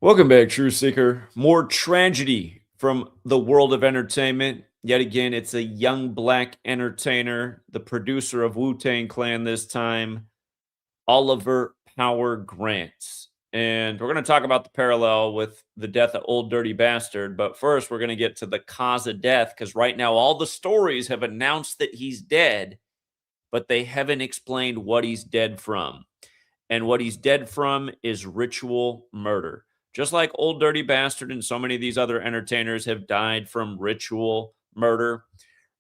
Welcome back, True Seeker. More tragedy from the world of entertainment. Yet again, it's a young black entertainer, the producer of Wu-Tang Clan this time, Oliver Power Grant. And we're going to talk about the parallel with the death of Old Dirty Bastard. But first, we're going to get to the cause of death because right now, all the stories have announced that he's dead, but they haven't explained what he's dead from. And what he's dead from is ritual murder. Just like Old Dirty Bastard and so many of these other entertainers have died from ritual murder.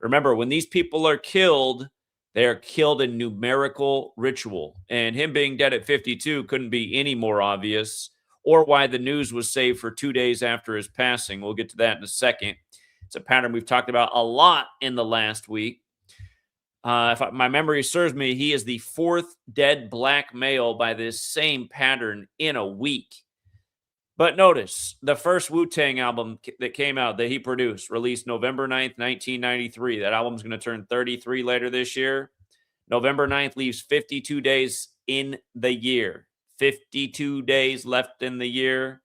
Remember, when these people are killed, they are killed in numerical ritual. And him being dead at 52 couldn't be any more obvious, or why the news was saved for 2 days after his passing. We'll get to that in a second. It's a pattern we've talked about a lot in the last week. If my memory serves me, he is the fourth dead black male by this same pattern in a week. But notice, the first Wu-Tang album that came out that he produced, released November 9th, 1993. That album's going to turn 33 later this year. November 9th leaves 52 days in the year. 52 days left in the year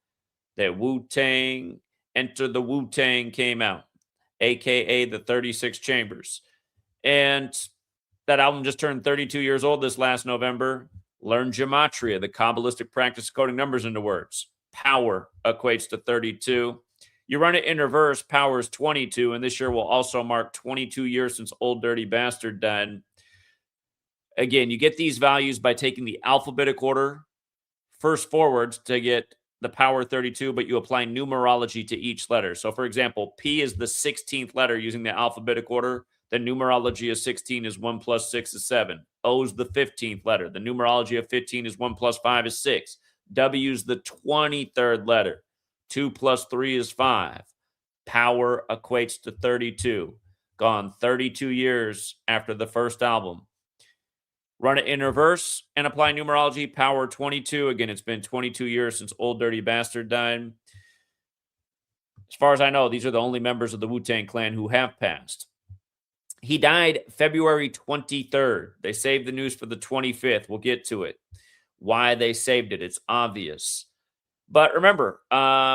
that Wu-Tang, Enter the Wu-Tang came out, a.k.a. the 36 Chambers. And that album just turned 32 years old this last November. Learn Gematria, the Kabbalistic practice of coding numbers into words. Power equates to 32. You run it in reverse, power is 22, and this year will also mark 22 years since Old Dirty Bastard died. Again, you get these values by taking the alphabetic order first forwards to get the power 32, but you apply numerology to each letter. So, for example, P is the 16th letter using the alphabetic order. The numerology of 16 is 1 plus 6 is 7. O is the 15th letter. The numerology of 15 is 1 plus 5 is 6. W is the 23rd letter. 2 plus 3 is 5. Power equates to 32. Gone 32 years after the first album. Run it in reverse and apply numerology. Power 22. Again, it's been 22 years since Old Dirty Bastard died. As far as I know, these are the only members of the Wu-Tang Clan who have passed. He died February 23rd. They saved the news for the 25th. We'll get to it. Why they saved it, it's obvious. But remember,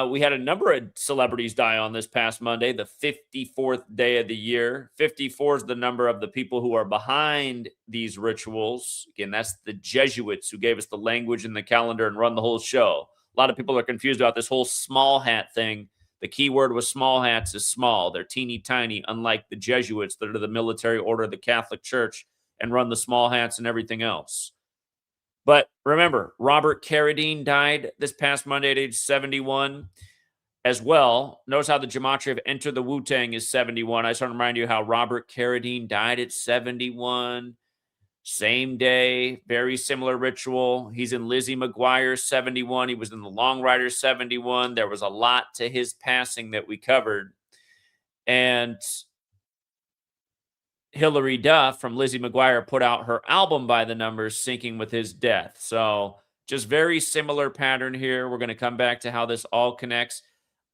we had a number of celebrities die on this past Monday, the 54th day of the year. 54 is the number of the people who are behind these rituals. Again, that's the Jesuits who gave us the language and the calendar and run the whole show. A lot of people are confused about this whole small hat thing. The key word with small hats is small. They're teeny tiny, unlike the Jesuits that are the military order of the Catholic Church and run the small hats and everything else. But remember, Robert Carradine died this past Monday at age 71 as well. Notice how the gematria of Enter the Wu-Tang is 71. I just want to remind you how Robert Carradine died at 71. Same day, very similar ritual. He's in Lizzie McGuire's 71. He was in the Long Riders 71. There was a lot to his passing that we covered. And Hillary Duff from Lizzie McGuire put out her album by the numbers, syncing with his death. So just very similar pattern here. We're going to come back to how this all connects.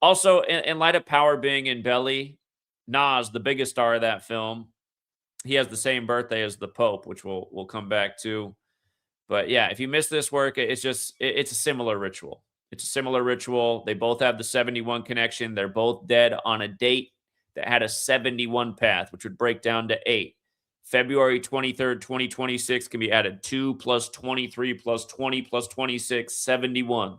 Also, in light of Power being in Belly, Nas, the biggest star of that film, he has the same birthday as the Pope, which we'll come back to. But yeah, if you miss this work, it's a similar ritual. It's a similar ritual. They both have the 71 connection. They're both dead on a date that had a 71 path, which would break down to 8. February 23rd, 2026 can be added 2 plus 23 plus 20 plus 26, 71.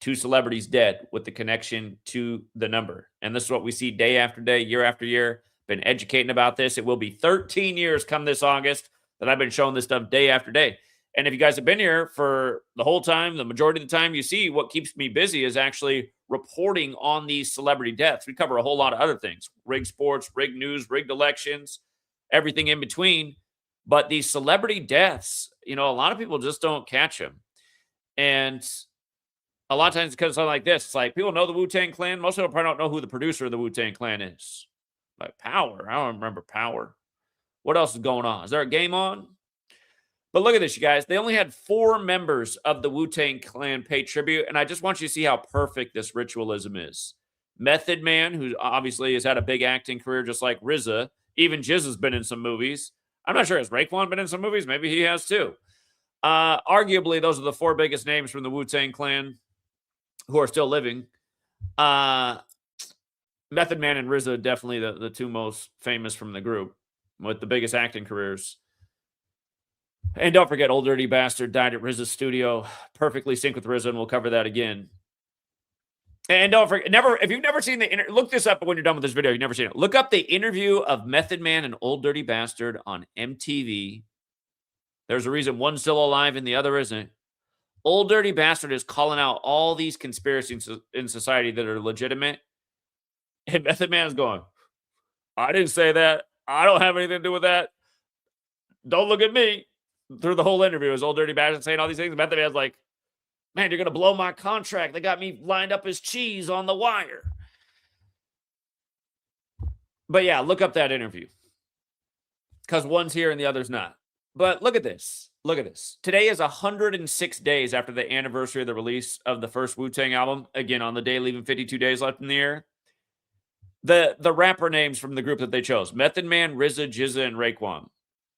2 celebrities dead with the connection to the number. And this is what we see day after day, year after year. Been educating about this. It will be 13 years come this August that I've been showing this stuff day after day. And if you guys have been here for the whole time, the majority of the time, you see what keeps me busy is actually reporting on these celebrity deaths. We cover a whole lot of other things, rigged sports, rigged news, rigged elections, everything in between. But these celebrity deaths, a lot of people just don't catch them. And a lot of times because something like this, it's like people know the Wu-Tang Clan. Most people probably don't know who the producer of the Wu-Tang Clan is. Like Power. I don't remember Power. What else is going on? Is there a game on? But look at this, you guys. They only had 4 members of the Wu-Tang Clan pay tribute, and I just want you to see how perfect this ritualism is. Method Man, who obviously has had a big acting career just like RZA. Even Jizz has been in some movies. I'm not sure. Has Raekwon been in some movies? Maybe he has too. Arguably, those are the 4 biggest names from the Wu-Tang Clan. who are still living. Method Man and RZA, definitely the two most famous from the group with the biggest acting careers. And don't forget, Old Dirty Bastard died at RZA's studio. Perfectly synced with RZA, and we'll cover that again. And don't forget, if you've never seen look this up when you're done with this video. You've never seen it. Look up the interview of Method Man and Old Dirty Bastard on MTV. There's a reason one's still alive and the other isn't. Old Dirty Bastard is calling out all these conspiracies in society that are legitimate. And Method Man is going, I didn't say that. I don't have anything to do with that. Don't look at me. Through the whole interview, is Old Dirty Bastard saying all these things. Method Man's like, man, you're going to blow my contract. They got me lined up as cheese on the wire. But yeah, look up that interview. Because one's here and the other's not. But look at this. Look at this. Today is 106 days after the anniversary of the release of the first Wu-Tang album. Again, on the day leaving 52 days left in the year. The rapper names from the group that they chose: Method Man, RZA, GZA, and Raekwon.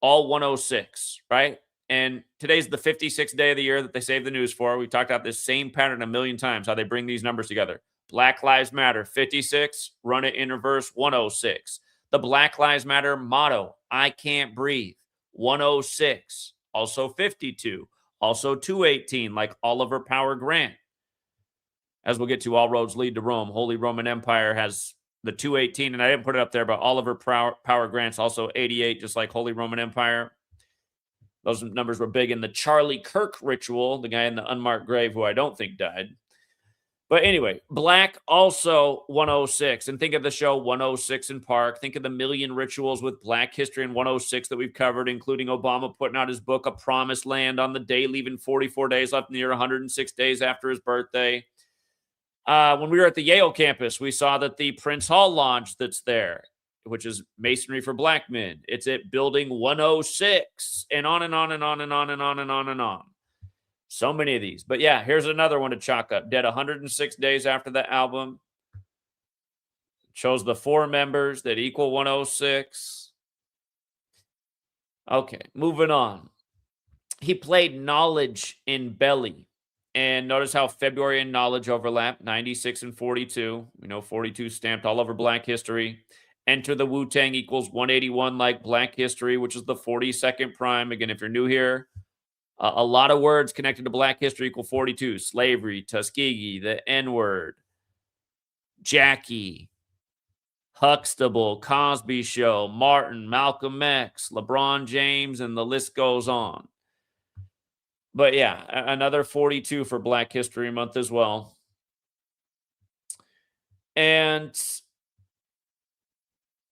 All 106, right? And today's the 56th day of the year that they save the news for. We've talked about this same pattern a million times, how they bring these numbers together. Black Lives Matter, 56. Run it in reverse, 106. The Black Lives Matter motto, I can't breathe, 106. Also 52. Also 218, like Oliver Power Grant. As we'll get to, all roads lead to Rome. Holy Roman Empire has the 218, and I didn't put it up there, but Oliver Power Grant's also 88, just like Holy Roman Empire. Those numbers were big in the Charlie Kirk ritual, the guy in the unmarked grave who I don't think died. But anyway, Black also 106. And think of the show 106 in Park. Think of the million rituals with Black history in 106 that we've covered, including Obama putting out his book, A Promised Land, on the day leaving 44 days left in the year, 106 days after his birthday. When we were at the Yale campus, we saw that the Prince Hall Lodge that's there, which is masonry for black men, it's at building 106, and on and on and on and on and on and on and on. So many of these. But yeah, here's another one to chalk up. Dead 106 days after the album. Shows the 4 members that equal 106. Okay, moving on. He played Knowledge in Belly. And notice how February and Knowledge overlap, 96 and 42. We know 42 stamped all over Black history. Enter the Wu-Tang equals 181 like Black history, which is the 42nd prime. Again, if you're new here, a lot of words connected to Black history equal 42. Slavery, Tuskegee, the N-word, Jackie, Huxtable, Cosby Show, Martin, Malcolm X, LeBron James, and the list goes on. But yeah, another 42 for Black History Month as well. And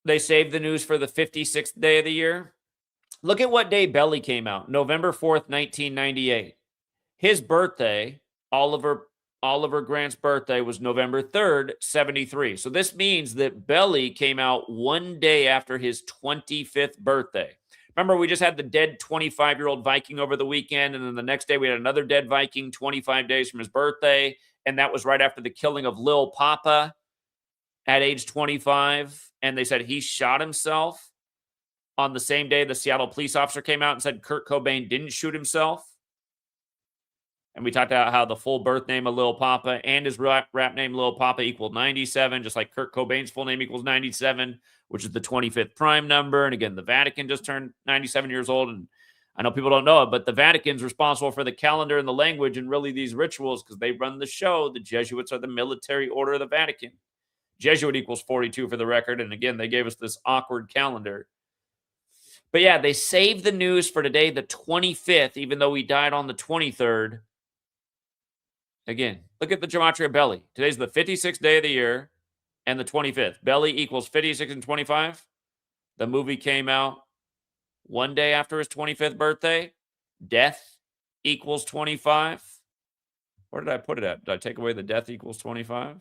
they saved the news for the 56th day of the year. Look at what day Belly came out. November 4th, 1998. His birthday, Oliver Grant's birthday, was November 3rd, 73. So this means that Belly came out one day after his 25th birthday. Remember, we just had the dead 25-year-old Viking over the weekend, and then the next day we had another dead Viking 25 days from his birthday, and that was right after the killing of Lil Papa at age 25, and they said he shot himself on the same day the Seattle police officer came out and said Kurt Cobain didn't shoot himself. And we talked about how the full birth name of Lil Papa and his rap name Lil Papa equaled 97, just like Kurt Cobain's full name equals 97, which is the 25th prime number. And again, the Vatican just turned 97 years old. And I know people don't know it, but the Vatican's responsible for the calendar and the language and really these rituals because they run the show. The Jesuits are the military order of the Vatican. Jesuit equals 42 for the record. And again, they gave us this awkward calendar. But yeah, they saved the news for today, the 25th, even though he died on the 23rd. Again, look at the gematria Belly. Today's the 56th day of the year and the 25th. Belly equals 56 and 25. The movie came out one day after his 25th birthday. Death equals 25. Where did I put it at? Did I take away the death equals 25?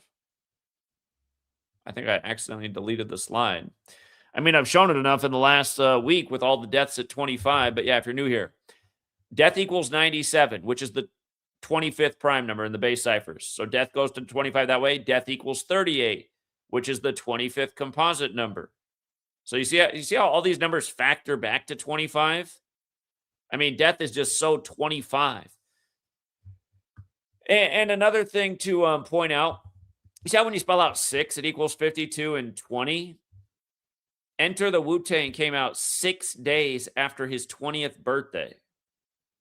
I think I accidentally deleted the slide. I mean, I've shown it enough in the last week with all the deaths at 25. But yeah, if you're new here, death equals 97, which is the 25th prime number in the base ciphers. So death goes to 25 that way. Death equals 38, which is the 25th composite number. So you see how all these numbers factor back to 25? I mean, death is just so 25. And another thing to point out, you see how when you spell out 6, it equals 52 and 20? Enter the Wu-Tang came out 6 days after his 20th birthday.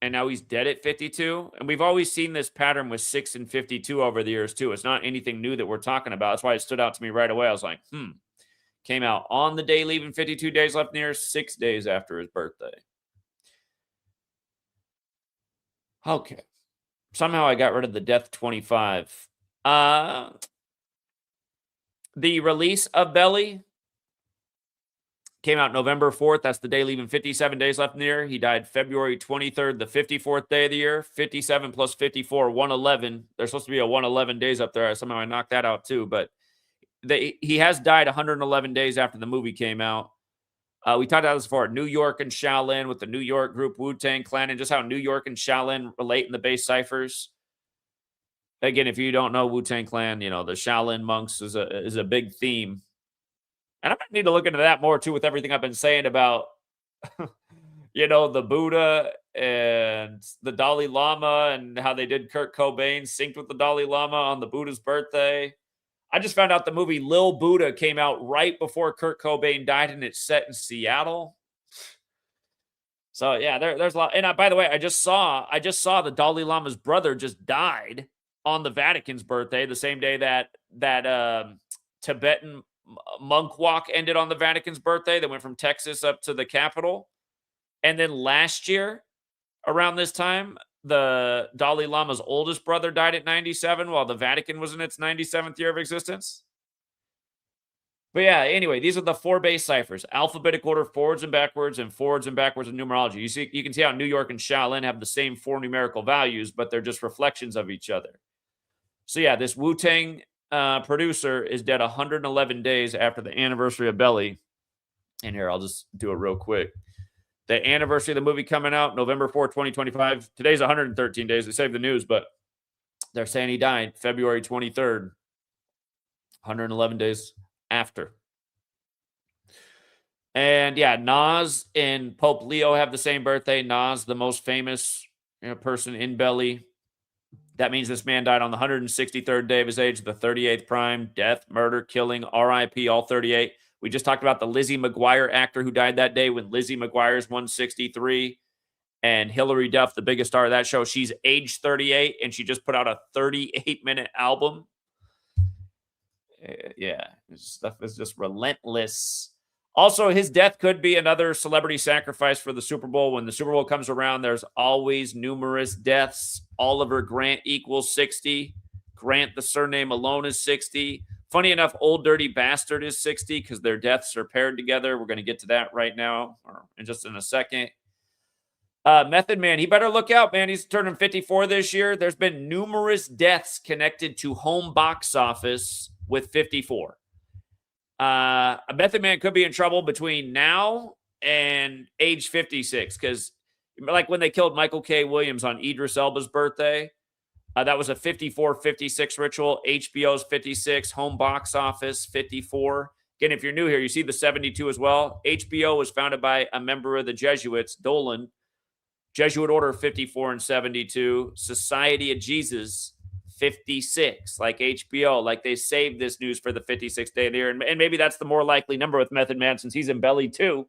And now he's dead at 52. And we've always seen this pattern with 6 and 52 over the years, too. It's not anything new that we're talking about. That's why it stood out to me right away. I was like, came out on the day leaving 52 days left in the year, 6 days after his birthday. Okay. Somehow I got rid of the Death 25. The release of Belly came out November 4th. That's the day leaving 57 days left in the year. He died February 23rd, the 54th day of the year. 57 plus 54, 111. There's supposed to be a 111 days up there. Somehow I knocked that out too. But he has died 111 days after the movie came out. We talked about this before. New York and Shaolin with the New York group Wu-Tang Clan, and just how New York and Shaolin relate in the base ciphers. Again, if you don't know Wu-Tang Clan, the Shaolin monks is a big theme. And I might need to look into that more, too, with everything I've been saying about, the Buddha and the Dalai Lama and how they did Kurt Cobain synced with the Dalai Lama on the Buddha's birthday. I just found out the movie Lil Buddha came out right before Kurt Cobain died, and it's set in Seattle. So, yeah, there's a lot. And by the way, I just saw the Dalai Lama's brother just died on the Vatican's birthday, the same day that Tibetan monk walk ended on the Vatican's birthday. They went from Texas up to the Capitol. And then last year, around this time, the Dalai Lama's oldest brother died at 97 while the Vatican was in its 97th year of existence. But yeah, anyway, these are the 4 base ciphers. Alphabetic order, forwards and backwards in numerology. You can see how New York and Shaolin have the same 4 numerical values, but they're just reflections of each other. So yeah, this Wu-Tang producer is dead 111 days after the anniversary of Belly. And here, I'll just do it real quick. The anniversary of the movie coming out, November 4, 2025. Today's 113 days. They saved the news, but they're saying he died February 23rd, 111 days after. And yeah, Nas and Pope Leo have the same birthday. Nas, the most famous person in Belly. That means this man died on the 163rd day of his age, the 38th prime. Death, murder, killing, RIP, all 38. We just talked about the Lizzie McGuire actor who died that day when Lizzie McGuire's 163. And Hillary Duff, the biggest star of that show, she's age 38, and she just put out a 38-minute album. Yeah, this stuff is just relentless. Also, his death could be another celebrity sacrifice for the Super Bowl. When the Super Bowl comes around, there's always numerous deaths. Oliver Grant equals 60. Grant, the surname alone, is 60. Funny enough, Old Dirty Bastard is 60 because their deaths are paired together. We're going to get to that right now or in just in a second. Method Man, he better look out, man. He's turning 54 this year. There's been numerous deaths connected to home box office with 54. A Method Man could be in trouble between now and age 56 because, like when they killed Michael K. Williams on Idris Elba's birthday, that was a 54-56 ritual. HBO's 56, home box office 54. Again, if you're new here, you see the 72 as well. HBO was founded by a member of the Jesuits, Dolan. Jesuit Order 54 and 72. Society of Jesus 56, like HBO, like they saved this news for the 56th day of the year. And maybe that's the more likely number with Method Man since he's in Belly too.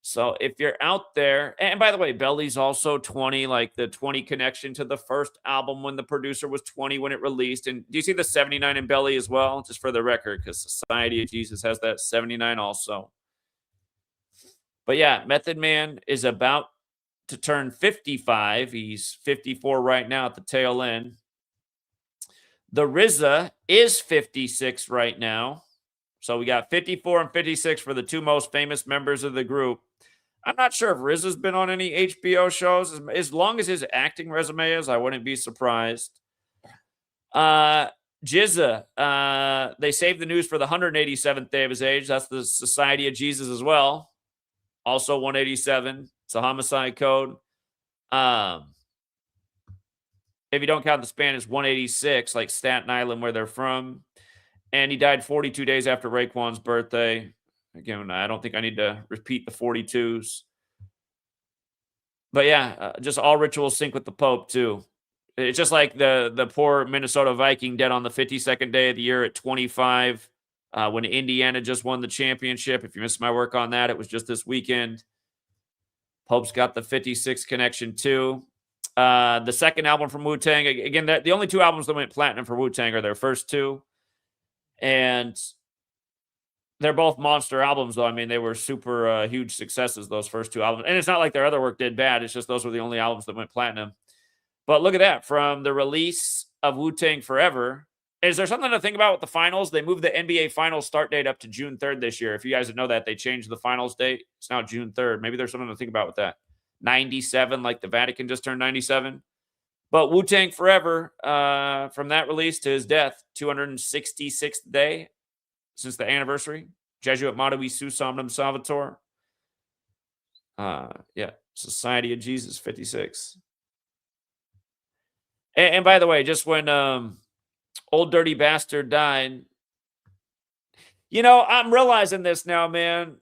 So if you're out there, and by the way, Belly's also 20, like the 20 connection to the first album when the producer was 20 when it released. And do you see the 79 in Belly as well? Just for the record, because Society of Jesus has that 79 also. But yeah, Method Man is about to turn 55. He's 54 right now at the tail end. The RZA is 56 right now. So we got 54 and 56 for the 2 most famous members of the group. I'm not sure if RZA's been on any HBO shows. As long as his acting resume is, I wouldn't be surprised. Jizza, they saved the news for the 187th day of his age. That's the Society of Jesus as well. Also 187. It's a homicide code. If you don't count the Spanish, 186, like Staten Island, where they're from. And he died 42 days after Raekwon's birthday. Again, I don't think I need to repeat the 42s. But yeah, just all rituals sync with the Pope, too. It's just like the poor Minnesota Viking dead on the 52nd day of the year at 25 when Indiana just won the championship. If you missed my work on that, it was just this weekend. Pope's got the 56 connection too. The second album from Wu-Tang, again, the only two albums that went platinum for Wu-Tang are their first two. And they're both monster albums, though. I mean, they were super huge successes, those first two albums. And it's not like their other work did bad. It's just those were the only albums that went platinum. But look at that. From the release of Wu-Tang Forever, is there something to think about with the finals? They moved the NBA finals start date up to June 3rd this year. If you guys didn't know that, they changed the finals date. It's now June 3rd. Maybe there's something to think about with that. 97, like the Vatican just turned 97. But Wu-Tang Forever, from that release to his death, 266th day since the anniversary. Jesuit motto, "We su somnum salvator." Yeah, Society of Jesus, 56. And by the way, just when Old Dirty Bastard died, you know, I'm realizing this now, man.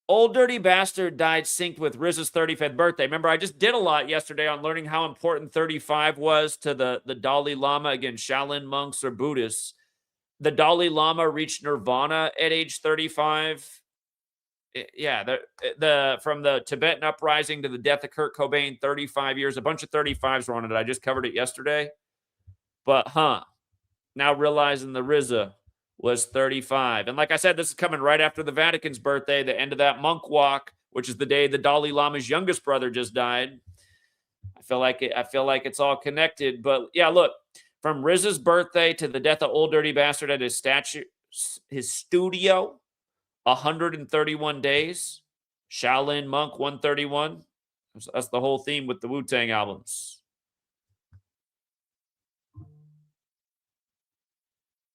Old Dirty Bastard died synced with RZA's 35th birthday. Remember, I just did a lot yesterday on learning how important 35 was to the Dalai Lama. Again, Shaolin monks or Buddhists. The Dalai Lama reached nirvana at age 35. Yeah, from the Tibetan uprising to the death of Kurt Cobain, 35 years. A bunch of 35s were on it. I just covered it yesterday. But, now realizing the RZA was 35. And like I said, this is coming right after the Vatican's birthday, the end of that monk walk, which is the day the Dalai Lama's youngest brother just died. I feel like it's all connected. But yeah, look, from RZA's birthday to the death of Old Dirty Bastard at his studio, 131 days. Shaolin monk, 131. That's the whole theme with the Wu-Tang albums.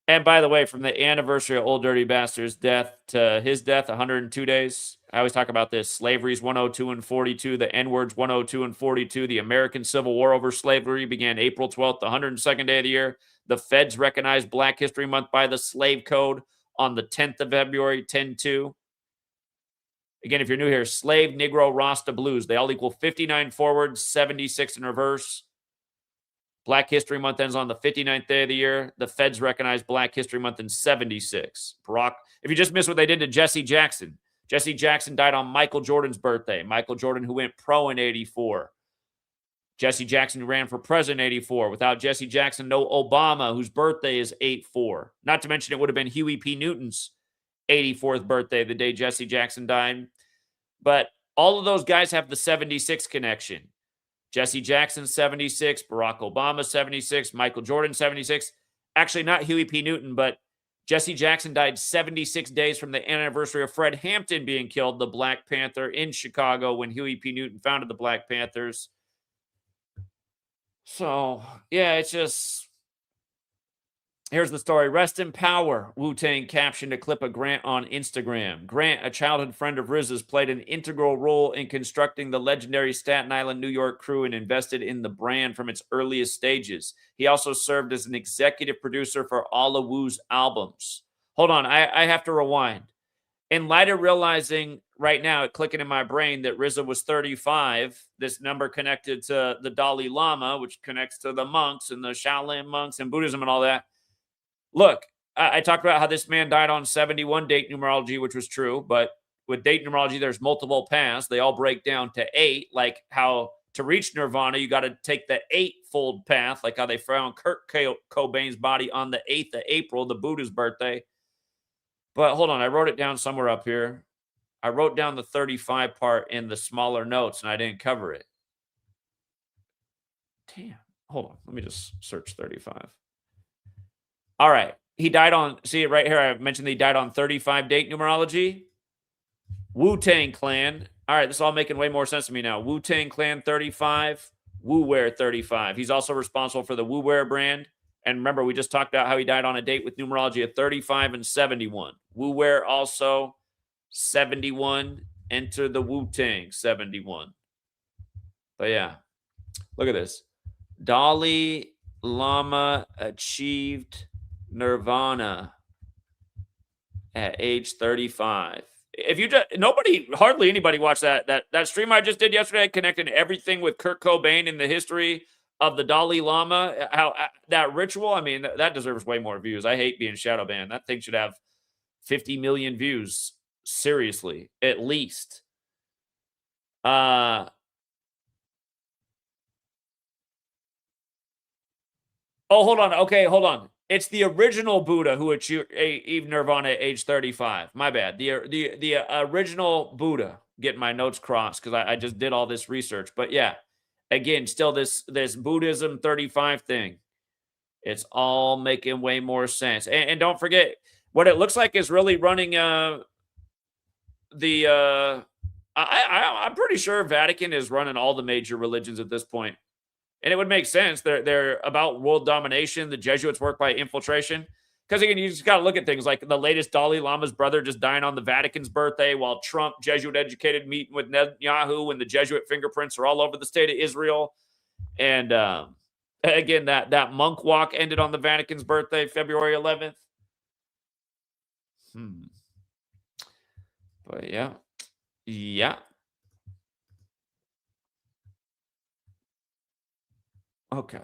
And by the way, from the anniversary of Old Dirty Bastard's death to his death, 102 days. I always talk about this. Slavery's 102 and 42. The N-word's 102 and 42. The American Civil War over slavery began April 12th, the 102nd day of the year. The feds recognized Black History Month by the Slave Code on the 10th of February, 10-2. Again, if you're new here, slave, Negro, Rasta, blues. They all equal 59 forward, 76 in reverse. Black History Month ends on the 59th day of the year. The feds recognize Black History Month in 76. If you just missed what they did to Jesse Jackson died on Michael Jordan's birthday. Michael Jordan, who went pro in 84. Jesse Jackson, who ran for president in 84. Without Jesse Jackson, no Obama, whose birthday is 8-4. Not to mention it would have been Huey P. Newton's 84th birthday, the day Jesse Jackson died. But all of those guys have the 76 connection. Jesse Jackson, 76. Barack Obama, 76. Michael Jordan, 76. Actually, not Huey P. Newton, but Jesse Jackson died 76 days from the anniversary of Fred Hampton being killed, the Black Panther in Chicago, when Huey P. Newton founded the Black Panthers. So, yeah, it's just... Here's the story. Rest in power. Wu-Tang captioned a clip of Grant on Instagram. Grant, a childhood friend of RZA's, played an integral role in constructing the legendary Staten Island, New York crew and invested in the brand from its earliest stages. He also served as an executive producer for all of Wu's albums. Hold on. I have to rewind. In light of realizing right now, it clicking in my brain that RZA was 35, this number connected to the Dalai Lama, which connects to the monks and the Shaolin monks and Buddhism and all that. Look, I talked about how this man died on 71 date numerology, which was true. But with date numerology, there's multiple paths. They all break down to 8, like how to reach nirvana, you got to take the 8-fold path, like how they found Kurt Cobain's body on the 8th of April, the Buddha's birthday. But hold on, I wrote it down somewhere up here. I wrote down the 35 part in the smaller notes, and I didn't cover it. Damn. Hold on. Let me just search 35. All right. He died on, see it right here. I mentioned that he died on 35 date numerology. Wu-Tang Clan. All right. This is all making way more sense to me now. Wu-Tang Clan 35. Wu-Wear 35. He's also responsible for the Wu-Wear brand. And remember, we just talked about how he died on a date with numerology at 35 and 71. Wu-Wear also 71. Enter the Wu-Tang 71. But yeah, look at this. Dalai Lama achieved nirvana at age 35. If you just, hardly anybody watched that stream I just did yesterday, connecting everything with Kurt Cobain in the history of the Dalai Lama, how that ritual, I mean, that deserves way more views. I hate being shadow banned. That thing should have 50 million views. Seriously, at least. Oh, hold on. Okay, hold on. It's the original Buddha who achieved nirvana at age 35. My bad. The original Buddha. Getting my notes crossed because I just did all this research. But yeah, again, still this Buddhism 35 thing. It's all making way more sense. And don't forget, what it looks like is really running I'm pretty sure Vatican is running all the major religions at this point. And it would make sense. They're about world domination. The Jesuits work by infiltration. Because again, you just got to look at things like the latest Dalai Lama's brother just dying on the Vatican's birthday, while Trump, Jesuit educated, meeting with Netanyahu, and the Jesuit fingerprints are all over the state of Israel. And again, that monk walk ended on the Vatican's birthday, February 11th. But yeah. Okay.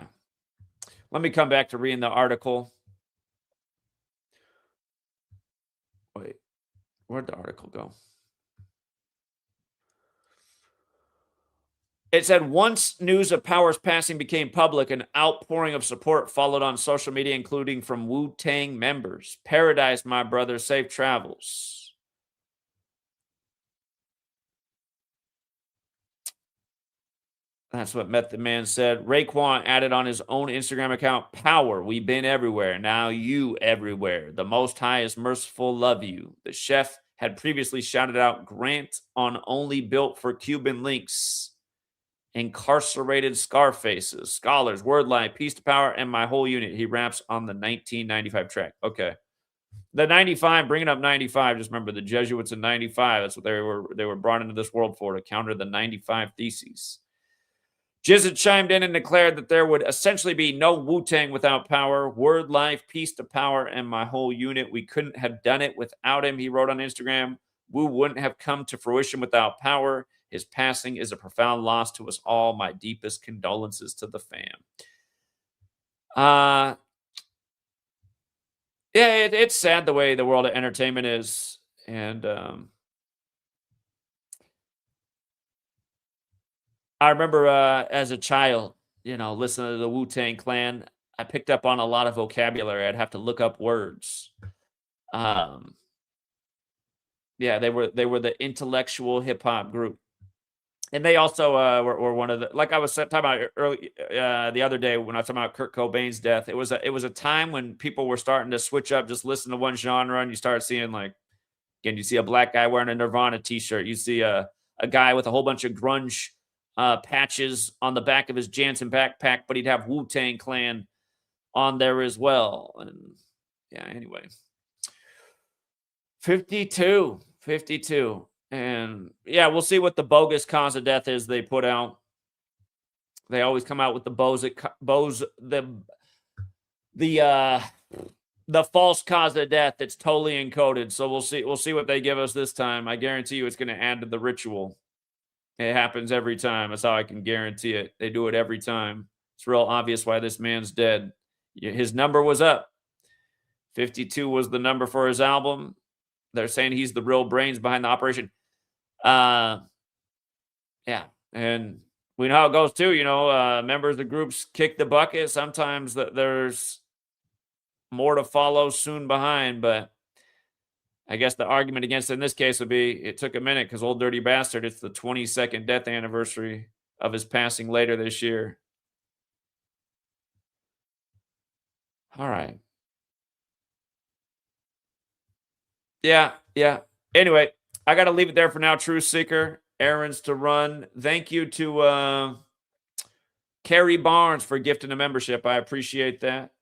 Let me come back to reading the article. Wait, where'd the article go? It said, once news of Power's passing became public, an outpouring of support followed on social media, including from Wu-Tang members. Paradise, my brother, safe travels. That's what Method Man said. Raekwon added on his own Instagram account, Power, we've been everywhere. Now you everywhere. The Most High is merciful, love you. The chef had previously shouted out Grant on Only Built for Cuban Links. Incarcerated Scarfaces, Scholars, Word Life, Peace to Power, and my whole unit. He raps on the 1995 track. Okay. The 95, bringing up 95, just remember the Jesuits in 95. That's what they were brought into this world for, to counter the 95 Theses. Jizzit chimed in and declared that there would essentially be no Wu-Tang without Power. Word Life, Peace to Power, and my whole unit. We couldn't have done it without him, he wrote on Instagram. Wu wouldn't have come to fruition without Power. His passing is a profound loss to us all. My deepest condolences to the fam. Yeah, it's sad the way the world of entertainment is. And I remember as a child, listening to the Wu-Tang Clan, I picked up on a lot of vocabulary. I'd have to look up words. Yeah, they were the intellectual hip hop group. And they also were one of the, like I was talking about early the other day when I was talking about Kurt Cobain's death. It was a time when people were starting to switch up, just listen to one genre, and you start seeing, like, again, you see a black guy wearing a Nirvana t-shirt. You see a guy with a whole bunch of grunge patches on the back of his Jansen backpack, but he'd have Wu-Tang Clan on there as well. And yeah, anyway, 52. And yeah, we'll see what the bogus cause of death is they put out. They always come out with the false cause of death that's totally encoded. So we'll see what they give us this time. I guarantee you it's going to add to the ritual. It happens every time. That's how I can guarantee it. They do it every time. It's real obvious why this man's dead. His number was up. 52 was the number for his album. They're saying he's the real brains behind the operation. Yeah. And we know how it goes too. Members of groups kick the bucket. Sometimes there's more to follow soon behind, but I guess the argument against it in this case would be it took a minute because Old Dirty Bastard, it's the 22nd death anniversary of his passing later this year. All right. Yeah. Anyway, I got to leave it there for now, Truth Seeker. Errands to run. Thank you to Carrie Barnes for gifting a membership. I appreciate that.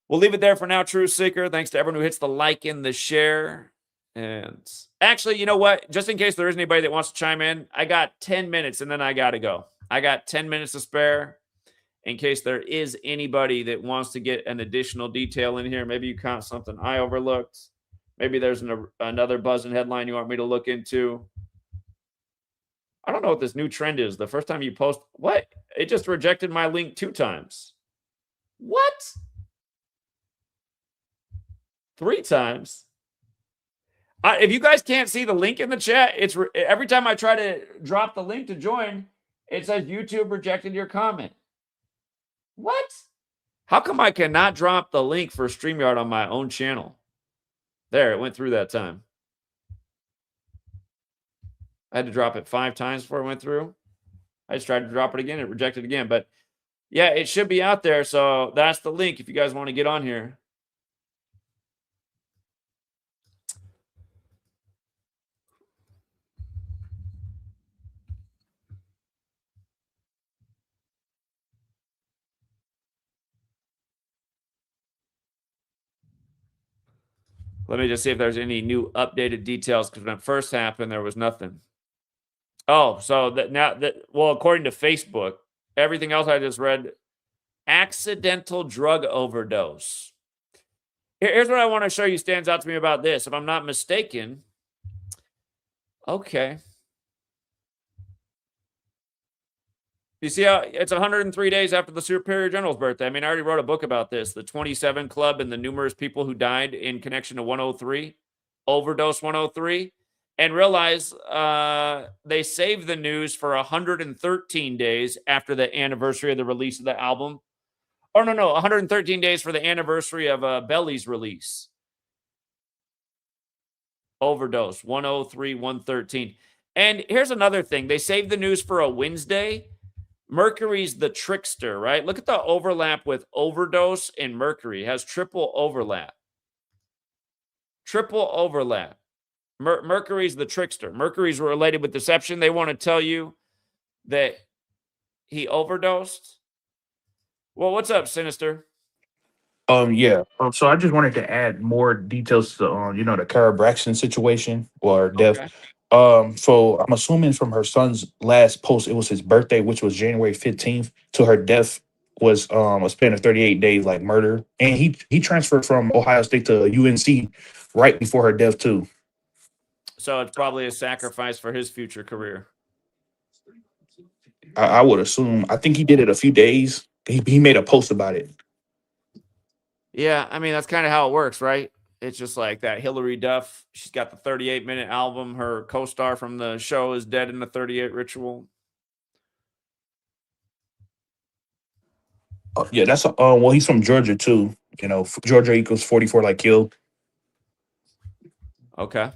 We'll leave it there for now, Truth Seeker. Thanks to everyone who hits the like and the share. And actually, you know what? Just in case there isn't anybody that wants to chime in, I got 10 minutes and then I got to go. I got 10 minutes to spare in case there is anybody that wants to get an additional detail in here. Maybe you caught something I overlooked. Maybe there's another buzzing headline you want me to look into. I don't know what this new trend is. The first time you post, what? It just rejected my link 2 times. What? 3 times? If you guys can't see the link in the chat, it's every time I try to drop the link to join, it says YouTube rejected your comment. What? How come I cannot drop the link for StreamYard on my own channel? There, it went through that time. I had to drop it 5 times before it went through. I just tried to drop it again. It rejected again. But yeah, it should be out there. So that's the link if you guys want to get on here. Let me just see if there's any new updated details, because when it first happened, there was nothing. Oh, so that now that, well, according to Facebook, everything else I just read, accidental drug overdose. Here's what I want to show you stands out to me about this. If I'm not mistaken, okay. You see how it's 103 days after the Superior General's birthday. I mean, I already wrote a book about this, the 27 Club and the numerous people who died in connection to 103, overdose 103, and realize they saved the news for 113 days after the anniversary of the release of the album. Oh, no, 113 days for the anniversary of Belly's release. Overdose, 103, 113. And here's another thing. They saved the news for a Wednesday. Mercury's the trickster, right? Look at the overlap with overdose and Mercury. It has triple overlap. Triple overlap. Mercury's the trickster. Mercury's related with deception. They want to tell you that he overdosed. Well, what's up, Sinister? Yeah. So I just wanted to add more details to the Kara Braxton situation or death. Okay. So I'm assuming from her son's last post, it was his birthday, which was January 15th, to her death was a span of 38 days, like murder. And he transferred from Ohio State to UNC right before her death too. So it's probably a sacrifice for his future career. I would assume. I think he did it a few days. He made a post about it. Yeah, I mean, that's kind of how it works, right? It's just like that Hillary Duff. She's got the 38-minute album. Her co-star from the show is dead in the 38 ritual. Yeah, that's well, he's from Georgia too. Georgia equals 44 like killed. Okay.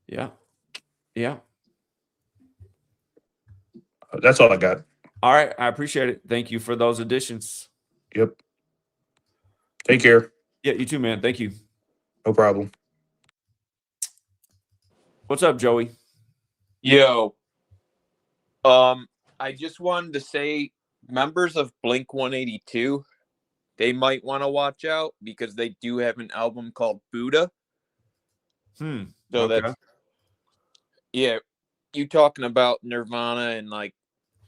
Yeah. That's all I got. All right, I appreciate it. Thank you for those additions. Yep. Take care. Yeah, you too, man. Thank you. No problem. What's up, Joey? Yo. I just wanted to say, members of Blink 182, they might want to watch out because they do have an album called Buddha. So okay. You talking about Nirvana and like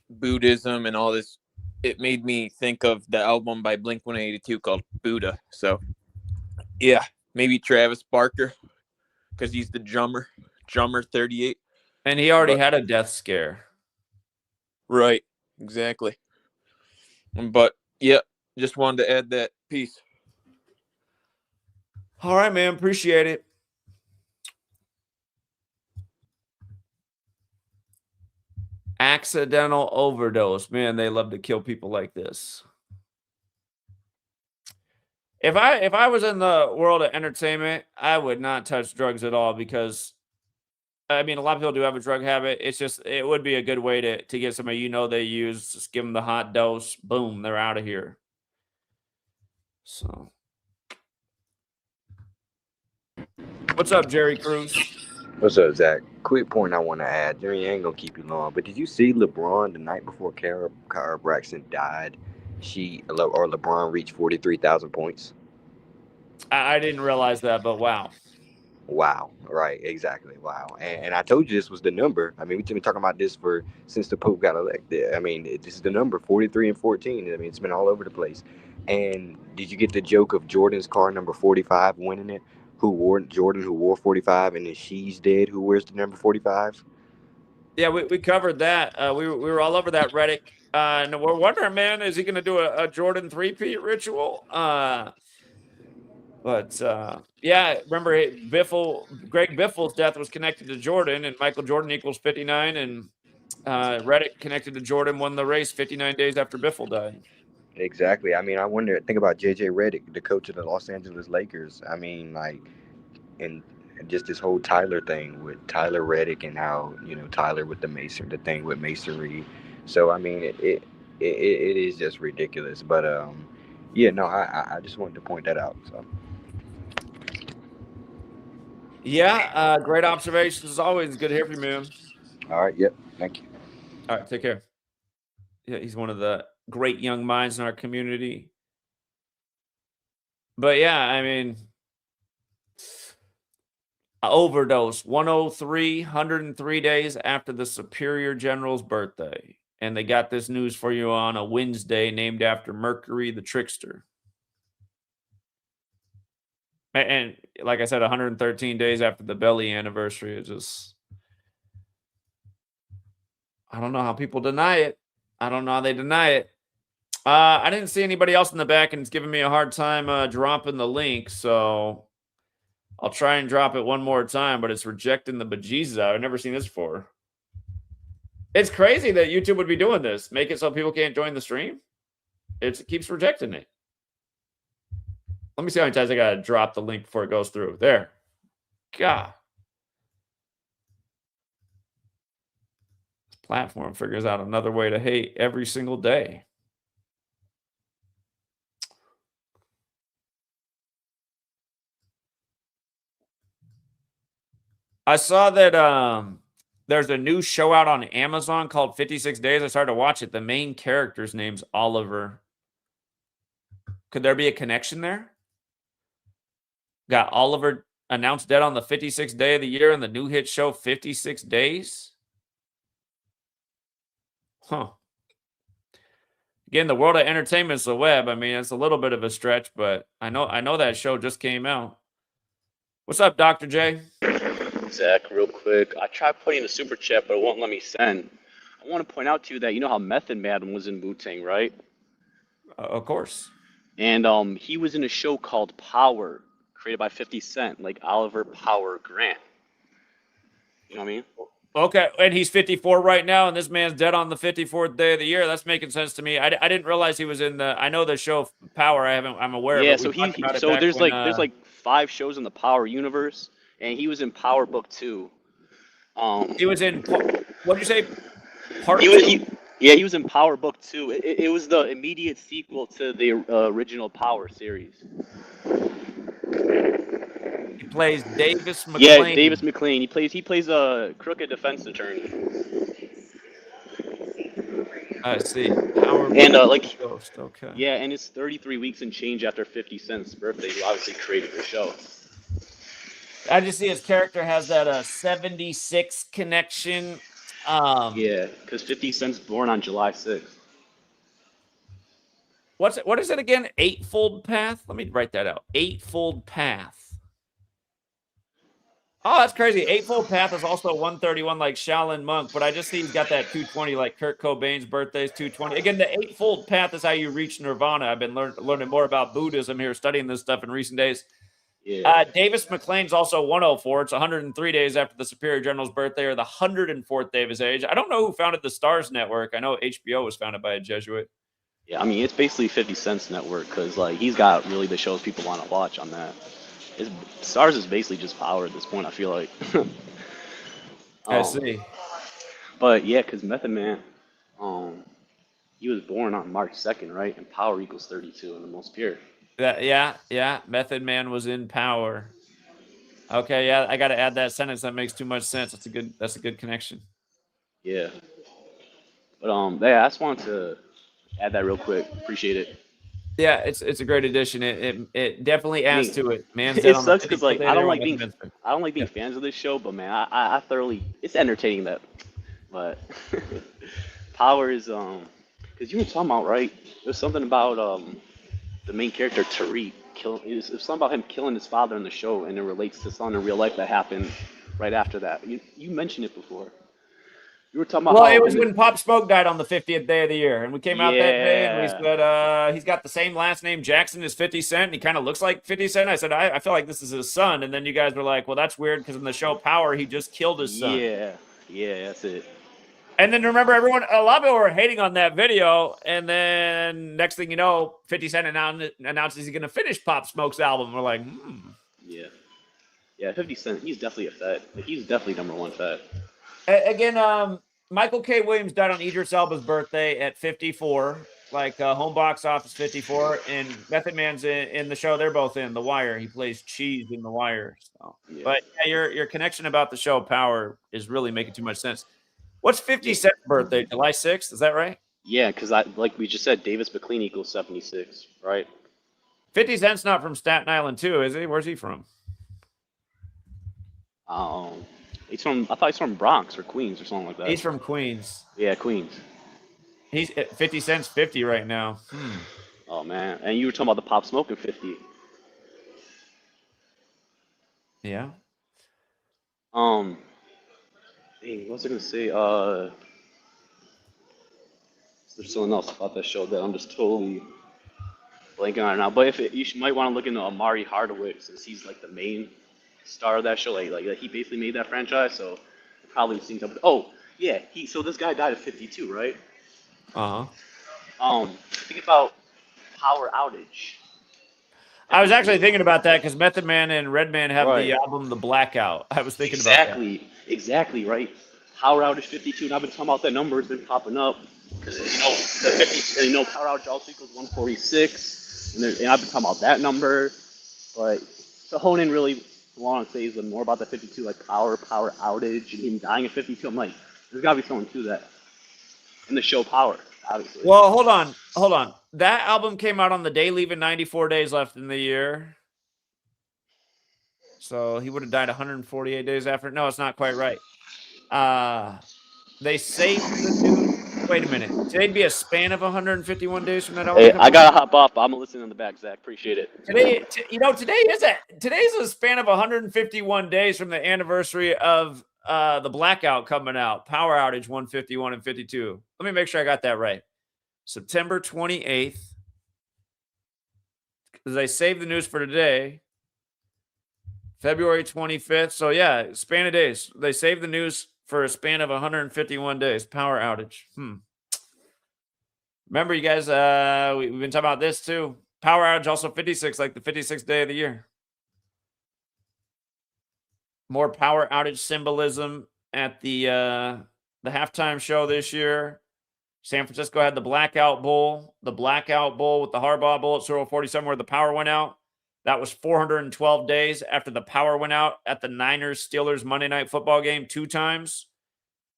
Buddhism and all this, it made me think of the album by Blink 182 called Buddha. So yeah, maybe Travis Barker, because he's the drummer 38. And he already had a death scare. Right, exactly. But yeah, just wanted to add that piece. All right, man. Appreciate it. Accidental overdose. Man, they love to kill people like this. If I was in the world of entertainment, I would not touch drugs at all, because I mean, a lot of people do have a drug habit. It's just, it would be a good way to get somebody they use, just give them the hot dose, boom, they're out of here. So, what's up, Jerry Cruz? What's up, Zach? Quick point I want to add. Jerry ain't gonna keep you long, but did you see LeBron the night before Kara Braxton died? LeBron reached 43,000 points. I didn't realize that, but wow. Wow, right, exactly. Wow, and I told you this was the number. I mean, we've been talking about this since the Pope got elected. I mean, this is the number 43 and 14. I mean, it's been all over the place. And did you get the joke of Jordan's car number 45 winning it? Jordan, who wore 45, and then she's dead, who wears the number 45. Yeah, we covered that. We were all over that Reddit. And we're wondering, man, is he going to do a Jordan 3-peat ritual? But yeah, remember Greg Biffle's death was connected to Jordan, and Michael Jordan equals 59, and Reddit connected to Jordan won the race 59 days after Biffle died. Exactly. I mean, I wonder. Think about JJ Redick, the coach of the Los Angeles Lakers. I mean, like, and just this whole Tyler thing with Tyler Redick, and how Tyler with the thing with masonry. So I mean, it is just ridiculous. But yeah, no, I just wanted to point that out. So. Yeah, great observations as always. Good to hear from you, man. All right. Yep. Thank you. All right, take care. Yeah, he's one of the great young minds in our community. But yeah, I mean, overdose 103 days after the Superior General's birthday. And they got this news for you on a Wednesday named after Mercury the Trickster. And like I said, 113 days after the Belly anniversary. It just, I don't know how people deny it. I don't know how they deny it. I didn't see anybody else in the back, and it's giving me a hard time dropping the link. So I'll try and drop it one more time, but it's rejecting the bejesus out. I've never seen this before. It's crazy that YouTube would be doing this. Make it so people can't join the stream. It keeps rejecting it. Let me see how many times I got to drop the link before it goes through. There. God. This platform figures out another way to hate every single day. I saw that there's a new show out on Amazon called 56 Days. I started to watch it. The main character's name's Oliver. Could there be a connection there? Got Oliver announced dead on the 56th day of the year in the new hit show 56 Days? Huh. Again, the world of entertainment is the web. I mean, it's a little bit of a stretch, but I know that show just came out. What's up, Dr. J? Zach, real quick. I tried putting a super chat, but it won't let me send. I want to point out to you that you know how Method Man was in Wu-Tang, right? Of course. And he was in a show called Power, created by 50 Cent, like Oliver Power Grant. You know what I mean? Okay, and he's 54 right now, and this man's dead on the 54th day of the year. That's making sense to me. I didn't realize he was in the. I know the show Power. I'm aware. Yeah, of it. so there's like 5 shows in the Power universe, and he was in Power Book 2. He was in. What did you say? Part He was in Power Book 2. It was the immediate sequel to the original Power series. He plays Davis McLean. Yeah, Davis McLean. He plays a crooked defense attorney. I see. And Ghost. Okay. Yeah, and it's 33 weeks and change after 50 Cent's birthday, who obviously created the show. I just see his character has that 76 connection. Yeah, because 50 Cent's born on July 6th. What is it again? Eightfold Path? Let me write that out. Eightfold Path. Oh, that's crazy. Eightfold Path is also 131 like Shaolin Monk, but I just see he's got that 220 like Kurt Cobain's birthday is 220. Again, the Eightfold Path is how you reach nirvana. I've been learning more about Buddhism here, studying this stuff in recent days. Yeah. Davis McLean's also 104. It's 103 days after the Superior General's birthday, or the 104th day of his age. I don't know who founded the Stars Network. I know HBO was founded by a Jesuit. Yeah, I mean, it's basically 50 Cent's network, because like he's got really the shows people want to watch on that. Stars is basically just Power at this point, I feel like. I see. But yeah, because Method Man, he was born on March 2nd, right? And Power equals 32 in the most pure. Yeah. Method Man was in Power. Okay, yeah, I got to add that sentence. That makes too much sense. That's a good connection. Yeah. But yeah, I just wanted to add that real quick. Appreciate it. Yeah, it's a great addition. It definitely adds to it. Man, it sucks because like I don't like being fans of this show, but man, I thoroughly, it's entertaining that. But Power is because you were talking about, right? There's something about the main character Tariq killing. It was something about him killing his father in the show, and it relates to something in real life that happened right after that. You mentioned it before. You were talking about. Well, it was when Pop Smoke died on the 50th day of the year, and we came out that day and we Yeah. said he's got the same last name Jackson as 50 Cent, and he kind of looks like 50 Cent. I said I feel like this is his son, and then you guys were like, well, that's weird because in the show Power he just killed his son. Yeah, that's it. And then remember, a lot of people were hating on that video, and then next thing you know, 50 Cent announces he's going to finish Pop Smoke's album. We're like, Yeah, 50 Cent, he's definitely a Fed. Like, he's definitely #1 Fed. Again, Michael K. Williams died on Idris Elba's birthday at 54, like home box office 54, and Method Man's in the show they're both in, The Wire. He plays Cheese in The Wire. So. Yeah. But yeah, your connection about the show Power is really making too much sense. What's 50 Cent's birthday? July 6th? Is that right? Yeah, because like we just said, Davis McLean equals 76, right? 50 Cent's not from Staten Island too, is he? Where's he from? He's from. I thought he's from Bronx or Queens or something like that. He's from Queens. Yeah, Queens. He's 50 Cent's 50 right now. Oh man, and you were talking about the Pop Smoke and 50. Yeah. Hey, what was I gonna say? There's something else about that show that I'm just totally blanking on it now. But might want to look into Amari Hardwick, since he's like the main star of that show. Like he basically made that franchise, so probably seen something. Oh yeah, so this guy died at 52, right? Think about Power Outage. I was actually thinking about that because Method Man and Redman have Right. the album The Blackout. I was thinking about that. Exactly, right? Power Outage 52, and I've been talking about that number. It's been popping up because the 50, Power Outage also equals 146, and I've been talking about that number. But to hone in really long and say is more about the 52, like Power Outage, and him dying at 52. I'm like, there's got to be someone to that in the show Power, obviously. Well, hold on. That album came out on the day leaving 94 days left in the year. So he would have died 148 days after. No, it's not quite right. They saved the news. Wait a minute. Today'd be a span of 151 days from that album. Hey, I gotta hop off. I'm listening in the back, Zach. Appreciate it. Today's a span of 151 days from the anniversary of the Blackout coming out. Power Outage 151 and 52. Let me make sure I got that right. September 28th. Because I saved the news for today. February 25th. So yeah, span of days. They saved the news for a span of 151 days. Power Outage. Remember, you guys, we've been talking about this too. Power Outage also 56, like the 56th day of the year. More Power Outage symbolism at the halftime show this year. San Francisco had the Blackout Bowl with the Harbaugh Bowl at Super Bowl 47 where the power went out. That was 412 days after the power went out at the Niners-Steelers Monday Night Football game 2 times.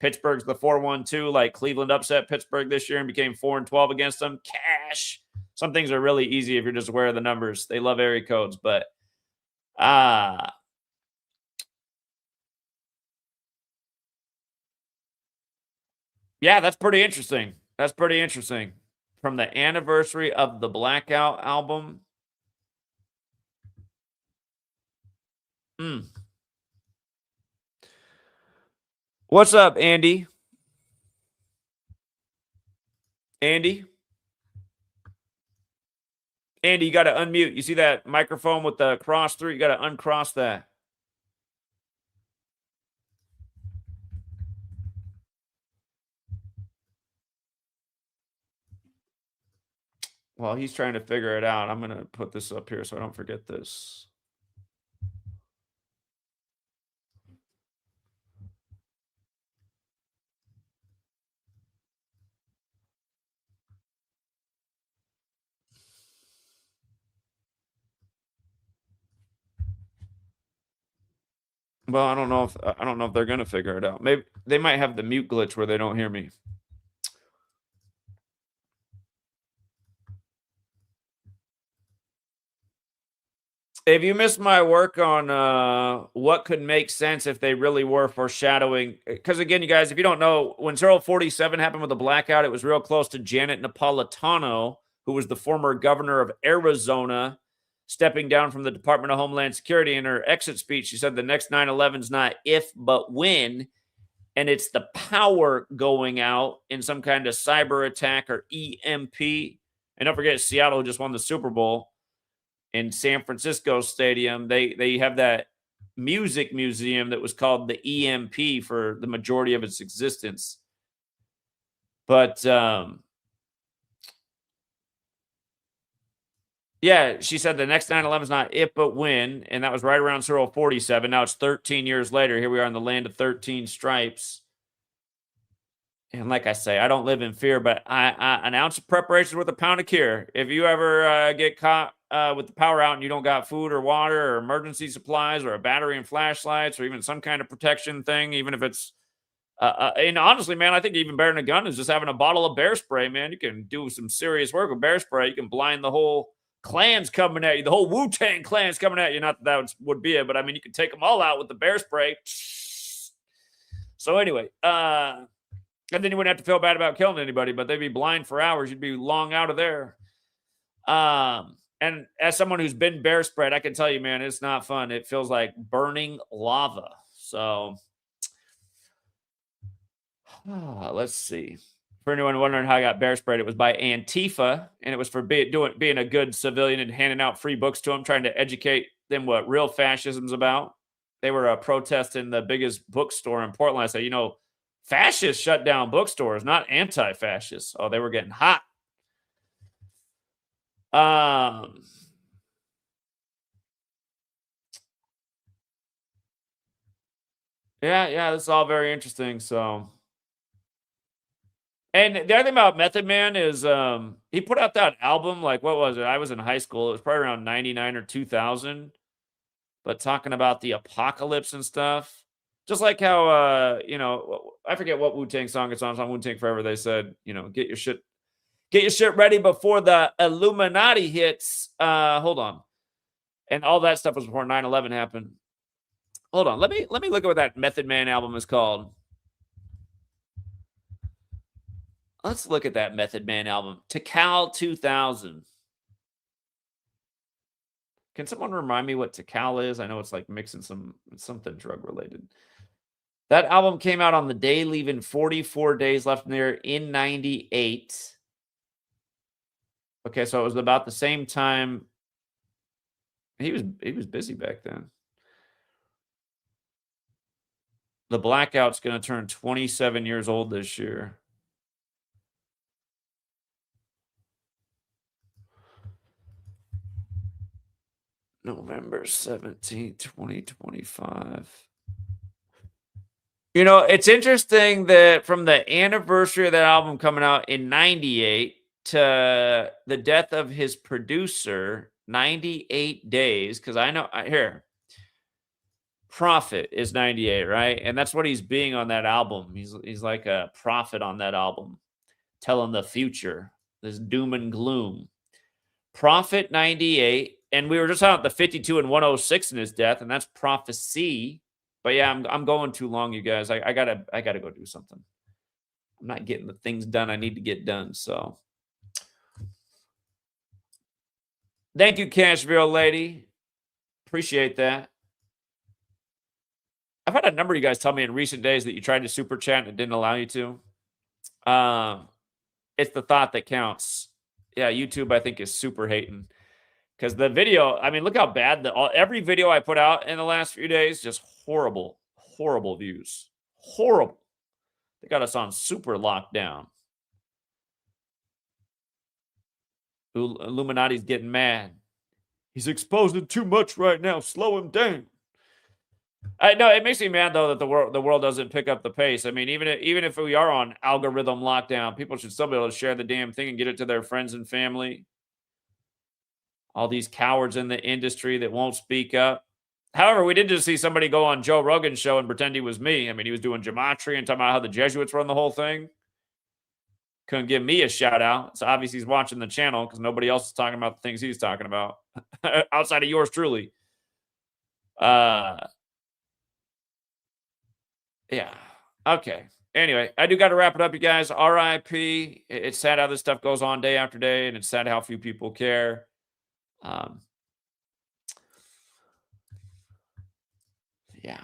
Pittsburgh's the 4-1-2, like Cleveland upset Pittsburgh this year and became 4-12 against them. Cash. Some things are really easy if you're just aware of the numbers. They love area codes, but yeah, that's pretty interesting. From the anniversary of the Blackout album. What's up, Andy? Andy, you got to unmute. You see that microphone with the cross through? You got to uncross that. Well, he's trying to figure it out. I'm going to put this up here so I don't forget this. Well, I don't know if they're going to figure it out. Maybe they might have the mute glitch where they don't hear me. If you missed my work on what could make sense if they really were foreshadowing, because again, you guys, if you don't know, when Zero 47 happened with the blackout, it was real close to Janet Napolitano, who was the former governor of Arizona, stepping down from the Department of Homeland Security. In her exit speech, she said the next 9/11 is not if, but when. And it's the power going out in some kind of cyber attack or EMP. And don't forget, Seattle just won the Super Bowl in San Francisco Stadium. They have that music museum that was called the EMP for the majority of its existence. But yeah, she said the next 9/11 is not if, but when. And that was right around 0047. Now it's 13 years later. Here we are in the land of 13 stripes. And like I say, I don't live in fear, but an ounce of preparation is worth a pound of cure. If you ever get caught with the power out and you don't got food or water or emergency supplies or a battery and flashlights or even some kind of protection thing, even if it's and honestly, man, I think even better than a gun is just having a bottle of bear spray, man. You can do some serious work with bear spray. You can blind the whole clans coming at you, the whole Wu-Tang clans coming at you. Not that would be it, but I mean, you can take them all out with the bear spray. So anyway, and then you wouldn't have to feel bad about killing anybody, but they'd be blind for hours. You'd be long out of there. And as someone who's been bear sprayed, I can tell you, man, it's not fun. It feels like burning lava. So let's see. For anyone wondering how I got bear sprayed, it was by Antifa, and it was for being a good civilian and handing out free books to them, trying to educate them what real fascism's about. They were protesting the biggest bookstore in Portland. I said, fascists shut down bookstores, not anti-fascists. Oh, they were getting hot. Yeah, this is all very interesting. So, and the other thing about Method Man is he put out that album, like, what was it? I was in high school. It was probably around 99 or 2000. But talking about the apocalypse and stuff. Just like how, I forget what Wu-Tang song it's on. It's on Wu-Tang Forever. They said, get your shit ready before the Illuminati hits. Hold on. And all that stuff was before 9/11 happened. Hold on. Let me look at what that Method Man album is called. Let's look at that Method Man album. Tikal 2000. Can someone remind me what Tikal is? I know it's like mixing something drug related. That album came out on the day, leaving 44 days left in there in 98. Okay, so it was about the same time. He was busy back then. The Blackout's going to turn 27 years old this year. November 17th, 2025. It's interesting that from the anniversary of that album coming out in 98 to the death of his producer, 98 days, because I know, here, Prophet is 98, right? And that's what he's being on that album. He's like a prophet on that album, telling the future, this doom and gloom. Prophet 98, and we were just on the 52 and 106 in his death, and that's prophecy. But yeah, I'm going too long, you guys. I gotta go do something. I'm not getting the things done I need to get done. So thank you, Cashville lady. Appreciate that. I've had a number of you guys tell me in recent days that you tried to super chat and it didn't allow you to. It's the thought that counts. Yeah, YouTube, I think, is super hating. Because the video, I mean, look how bad every video I put out in the last few days, just horrible, horrible views. Horrible. They got us on super lockdown. Illuminati's getting mad. He's exposing too much right now. Slow him down. I know it makes me mad though that the world doesn't pick up the pace. I mean, even if we are on algorithm lockdown, people should still be able to share the damn thing and get it to their friends and family. All these cowards in the industry that won't speak up. However, we did just see somebody go on Joe Rogan's show and pretend he was me. I mean, he was doing gematria and talking about how the Jesuits run the whole thing. Couldn't give me a shout out. So obviously he's watching the channel because nobody else is talking about the things he's talking about outside of yours truly. Yeah. Okay. Anyway, I do got to wrap it up, you guys. R.I.P. It's sad how this stuff goes on day after day, and it's sad how few people care. Yeah.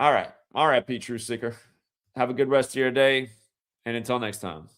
All right. All right, P. True Seeker. Have a good rest of your day. And until next time.